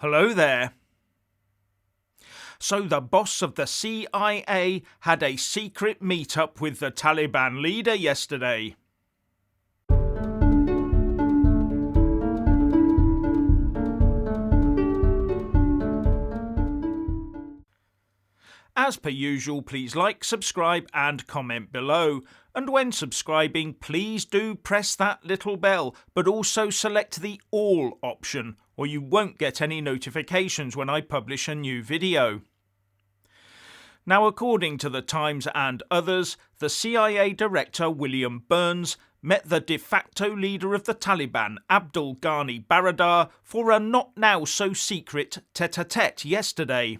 Hello there. So the boss of the CIA had a secret meet-up with the Taliban leader yesterday. As per usual, please like, subscribe and comment below. And when subscribing, please do press that little bell, but also select the all option, or you won't get any notifications when I publish a new video. Now, according to the Times and others, the CIA director William Burns met the de facto leader of the Taliban, Abdul Ghani Baradar, for a not-now-so-secret tete-a-tete yesterday.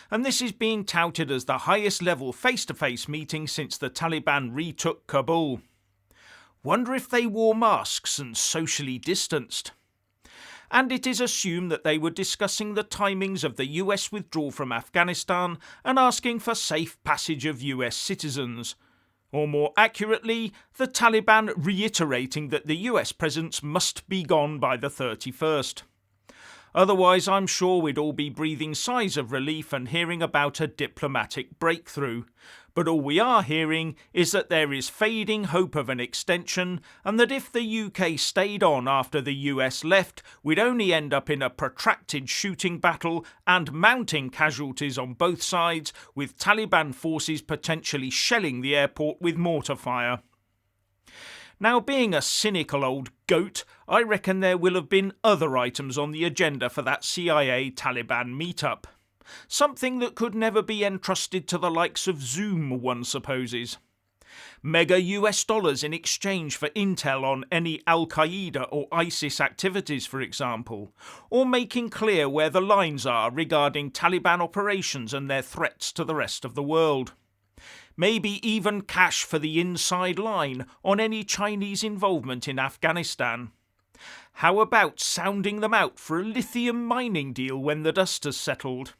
And this is being touted as the highest level face-to-face meeting since the Taliban retook Kabul. Wonder if they wore masks and socially distanced. And it is assumed that they were discussing the timings of the US withdrawal from Afghanistan and asking for safe passage of US citizens. Or more accurately, the Taliban reiterating that the US presence must be gone by the 31st. Otherwise, I'm sure we'd all be breathing sighs of relief and hearing about a diplomatic breakthrough. But all we are hearing is that there is fading hope of an extension, and that if the UK stayed on after the US left, we'd only end up in a protracted shooting battle and mounting casualties on both sides, with Taliban forces potentially shelling the airport with mortar fire. Now, being a cynical old goat, I reckon there will have been other items on the agenda for that CIA-Taliban meetup. Something that could never be entrusted to the likes of Zoom, one supposes. Mega US dollars in exchange for intel on any Al-Qaeda or ISIS activities, for example, or making clear where the lines are regarding Taliban operations and their threats to the rest of the world. Maybe even cash for the inside line on any Chinese involvement in Afghanistan. How about sounding them out for a lithium mining deal when the dust has settled?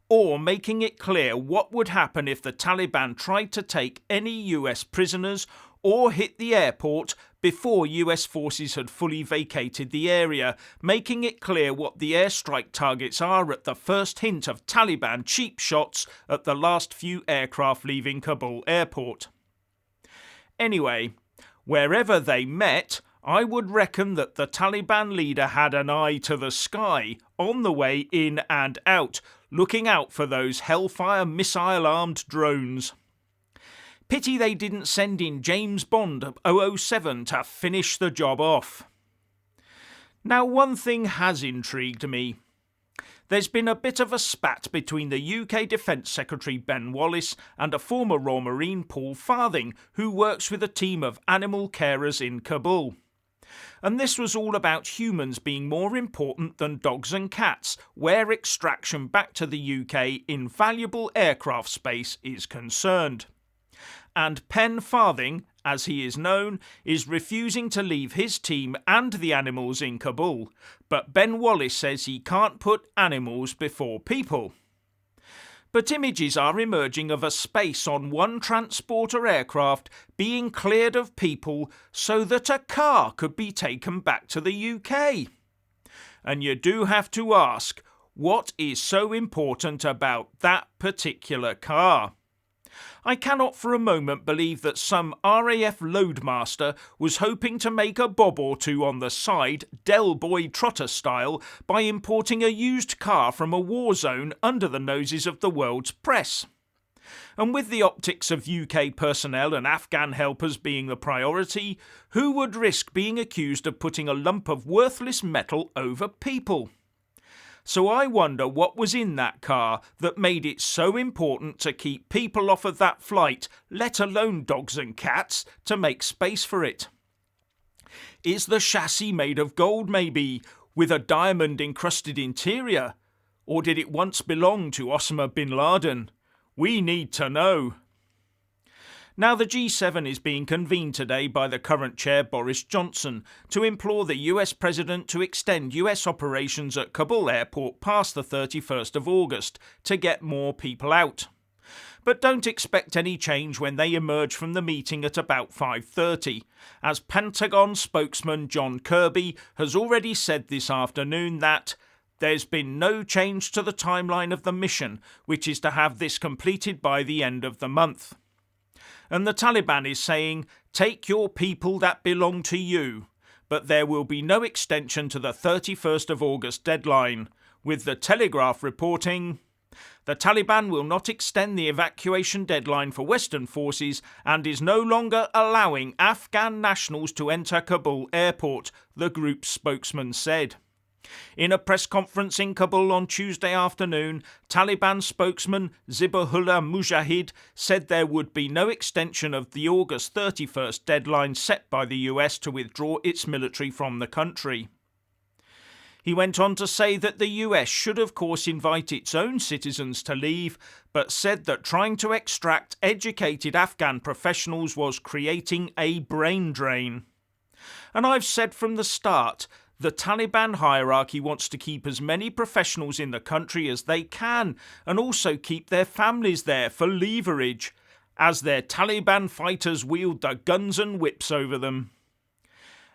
Or making it clear what would happen if the Taliban tried to take any US prisoners or hit the airport before US forces had fully vacated the area, making it clear what the airstrike targets are at the first hint of Taliban cheap shots at the last few aircraft leaving Kabul airport. Anyway, wherever they met, I would reckon that the Taliban leader had an eye to the sky on the way in and out, looking out for those Hellfire missile-armed drones. Pity they didn't send in James Bond 007 to finish the job off. Now, one thing has intrigued me. There's been a bit of a spat between the UK Defence Secretary Ben Wallace and a former Royal Marine, Paul Farthing, who works with a team of animal carers in Kabul. And this was all about humans being more important than dogs and cats, where extraction back to the UK in valuable aircraft space is concerned. And Pen Farthing, as he is known, is refusing to leave his team and the animals in Kabul, but Ben Wallace says he can't put animals before people. But images are emerging of a space on one transporter aircraft being cleared of people so that a car could be taken back to the UK. And you do have to ask, what is so important about that particular car? I cannot for a moment believe that some RAF loadmaster was hoping to make a bob or two on the side, Del Boy Trotter style, by importing a used car from a war zone under the noses of the world's press. And with the optics of UK personnel and Afghan helpers being the priority, who would risk being accused of putting a lump of worthless metal over people? So I wonder what was in that car that made it so important to keep people off of that flight, let alone dogs and cats, to make space for it. Is the chassis made of gold maybe, with a diamond-encrusted interior? Or did it once belong to Osama bin Laden? We need to know. Now, the G7 is being convened today by the current chair Boris Johnson to implore the US President to extend US operations at Kabul airport past the 31st of August to get more people out. But don't expect any change when they emerge from the meeting at about 5:30, as Pentagon spokesman John Kirby has already said this afternoon that There's been no change to the timeline of the mission, which is to have this completed by the end of the month. And the Taliban is saying, take your people that belong to you, but there will be no extension to the 31st of August deadline, with the Telegraph reporting, the Taliban will not extend the evacuation deadline for Western forces and is no longer allowing Afghan nationals to enter Kabul airport, the group's spokesman said. In a press conference in Kabul on Tuesday afternoon, Taliban spokesman Zabihullah Mujahid said there would be no extension of the August 31st deadline set by the US to withdraw its military from the country. He went on to say that the US should of course invite its own citizens to leave, but said that trying to extract educated Afghan professionals was creating a brain drain. And I've said from the start, the Taliban hierarchy wants to keep as many professionals in the country as they can, and also keep their families there for leverage, as their Taliban fighters wield the guns and whips over them.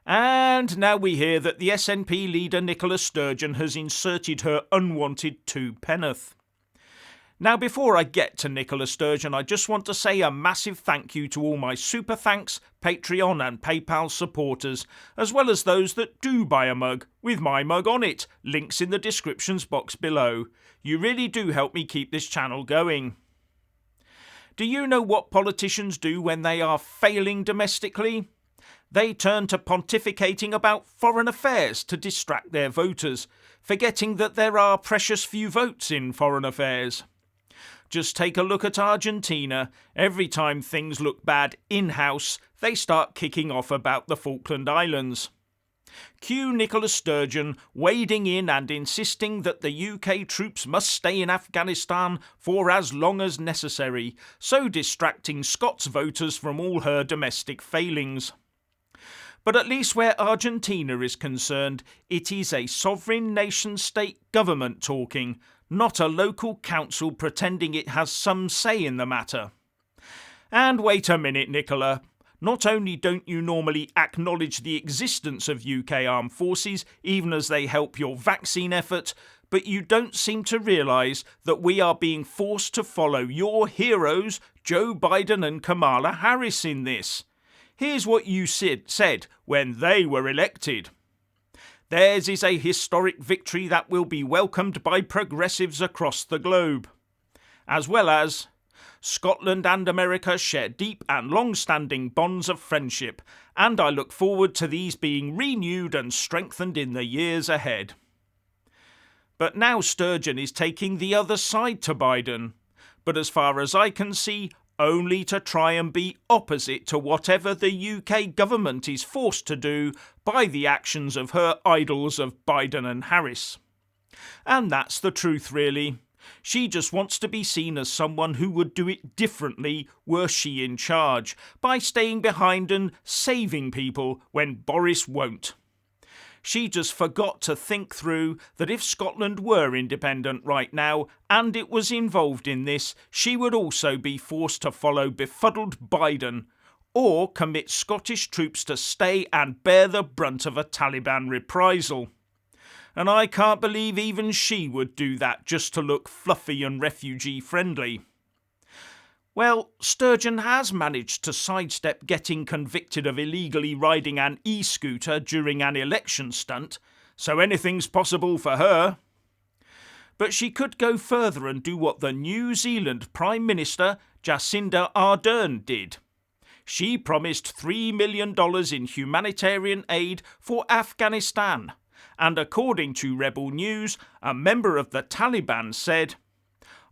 And now we hear that the SNP leader Nicola Sturgeon has inserted her unwanted two-penn'orth. Now before I get to Nicola Sturgeon, I just want to say a massive thank you to all my Super Thanks, Patreon and PayPal supporters, as well as those that do buy a mug, with my mug on it, links in the descriptions box below. You really do help me keep this channel going. Do you know what politicians do when they are failing domestically? They turn to pontificating about foreign affairs to distract their voters, forgetting that there are precious few votes in foreign affairs. Just take a look at Argentina. Every time things look bad in-house, they start kicking off about the Falkland Islands. Cue Nicola Sturgeon wading in and insisting that the UK troops must stay in Afghanistan for as long as necessary, so distracting Scots voters from all her domestic failings. But at least where Argentina is concerned, it is a sovereign nation-state government talking, not a local council pretending it has some say in the matter. And wait a minute, Nicola. Not only don't you normally acknowledge the existence of UK armed forces, even as they help your vaccine effort, but you don't seem to realise that we are being forced to follow your heroes, Joe Biden and Kamala Harris, in this. Here's what you said when they were elected. Theirs is a historic victory that will be welcomed by progressives across the globe. As well as, Scotland and America share deep and long-standing bonds of friendship, and I look forward to these being renewed and strengthened in the years ahead. But now Sturgeon is taking the other side to Biden, but as far as I can see, only to try and be opposite to whatever the UK government is forced to do by the actions of her idols of Biden and Harris. And that's the truth, really. She just wants to be seen as someone who would do it differently were she in charge, by staying behind and saving people when Boris won't. She just forgot to think through that if Scotland were independent right now and it was involved in this, she would also be forced to follow befuddled Biden or commit Scottish troops to stay and bear the brunt of a Taliban reprisal. And I can't believe even she would do that just to look fluffy and refugee friendly. Well, Sturgeon has managed to sidestep getting convicted of illegally riding an e-scooter during an election stunt, so anything's possible for her. But she could go further and do what the New Zealand Prime Minister Jacinda Ardern did. She promised $3 million in humanitarian aid for Afghanistan, and according to Rebel News, a member of the Taliban said,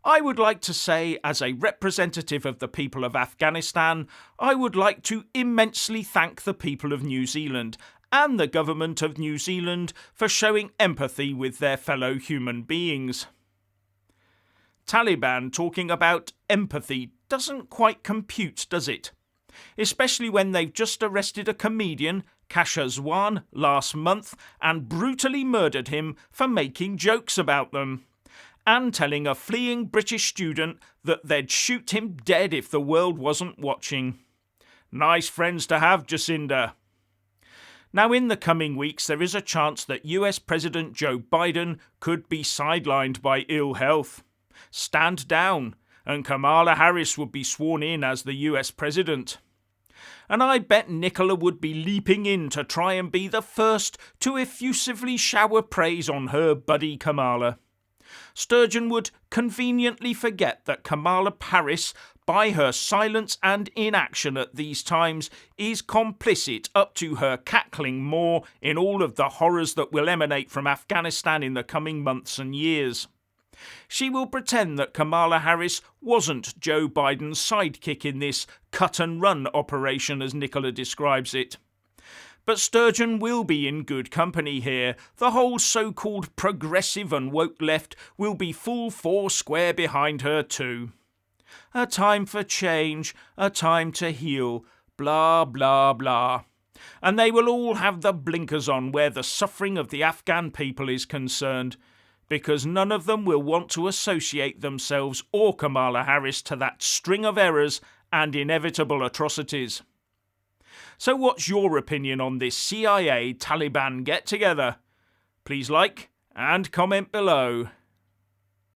I would like to say, as a representative of the people of Afghanistan, I would like to immensely thank the people of New Zealand and the government of New Zealand for showing empathy with their fellow human beings. Taliban talking about empathy doesn't quite compute, does it? Especially when they've just arrested a comedian, Kashazwan, last month and brutally murdered him for making jokes about them, and telling a fleeing British student that they'd shoot him dead if the world wasn't watching. Nice friends to have, Jacinda. Now, in the coming weeks, there is a chance that US President Joe Biden could be sidelined by ill health, stand down, and Kamala Harris would be sworn in as the US President. And I bet Nicola would be leaping in to try and be the first to effusively shower praise on her buddy Kamala. Sturgeon would conveniently forget that Kamala Harris, by her silence and inaction at these times, is complicit up to her cackling maw in all of the horrors that will emanate from Afghanistan in the coming months and years. She will pretend that Kamala Harris wasn't Joe Biden's sidekick in this cut-and-run operation, as Nicola describes it. But Sturgeon will be in good company here. The whole so-called progressive and woke left will be full four square behind her too. A time for change, a time to heal, blah, blah, blah. And they will all have the blinkers on where the suffering of the Afghan people is concerned, because none of them will want to associate themselves or Kamala Harris to that string of errors and inevitable atrocities. So what's your opinion on this CIA-Taliban get-together? Please like and comment below.